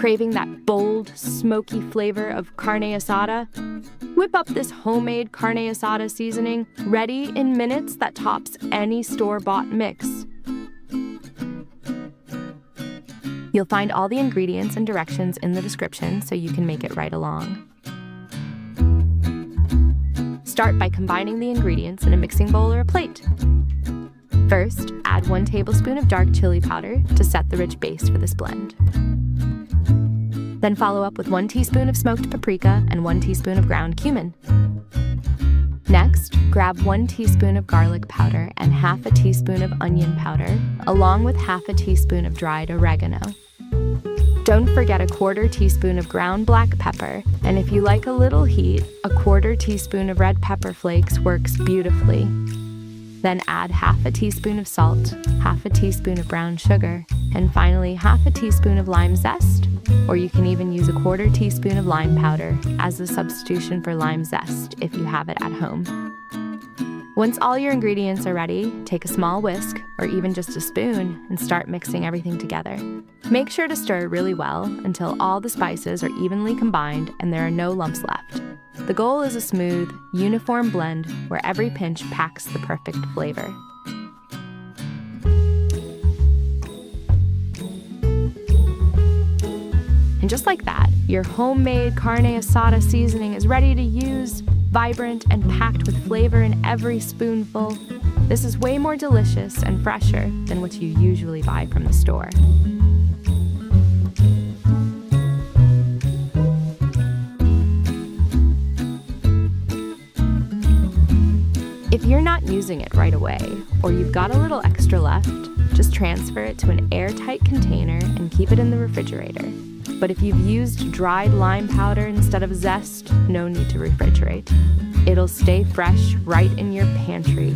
Craving that bold, smoky flavor of carne asada? Whip up this homemade carne asada seasoning, ready in minutes, that tops any store-bought mix. You'll find all the ingredients and directions in the description so you can make it right along. Start by combining the ingredients in a mixing bowl or a plate. First, add 1 tablespoon of dark chili powder to set the rich base for this blend. Then follow up with 1 teaspoon of smoked paprika and 1 teaspoon of ground cumin. Next, grab 1 teaspoon of garlic powder and half a teaspoon of onion powder, along with half a teaspoon of dried oregano. Don't forget a 1/4 teaspoon of ground black pepper, and if you like a little heat, a 1/4 teaspoon of red pepper flakes works beautifully. Then add half a teaspoon of salt, half a teaspoon of brown sugar, and finally half a teaspoon of lime zest, or you can even use a 1/4 teaspoon of lime powder as a substitution for lime zest if you have it at home. Once all your ingredients are ready, take a small whisk, or even just a spoon, and start mixing everything together. Make sure to stir really well until all the spices are evenly combined and there are no lumps left. The goal is a smooth, uniform blend where every pinch packs the perfect flavor. And just like that, your homemade carne asada seasoning is ready to use, vibrant and packed with flavor in every spoonful. This is way more delicious and fresher than what you usually buy from the store. If you're not using it right away, or you've got a little extra left, just transfer it to an airtight container and keep it in the refrigerator. But if you've used dried lime powder instead of zest, no need to refrigerate. It'll stay fresh right in your pantry,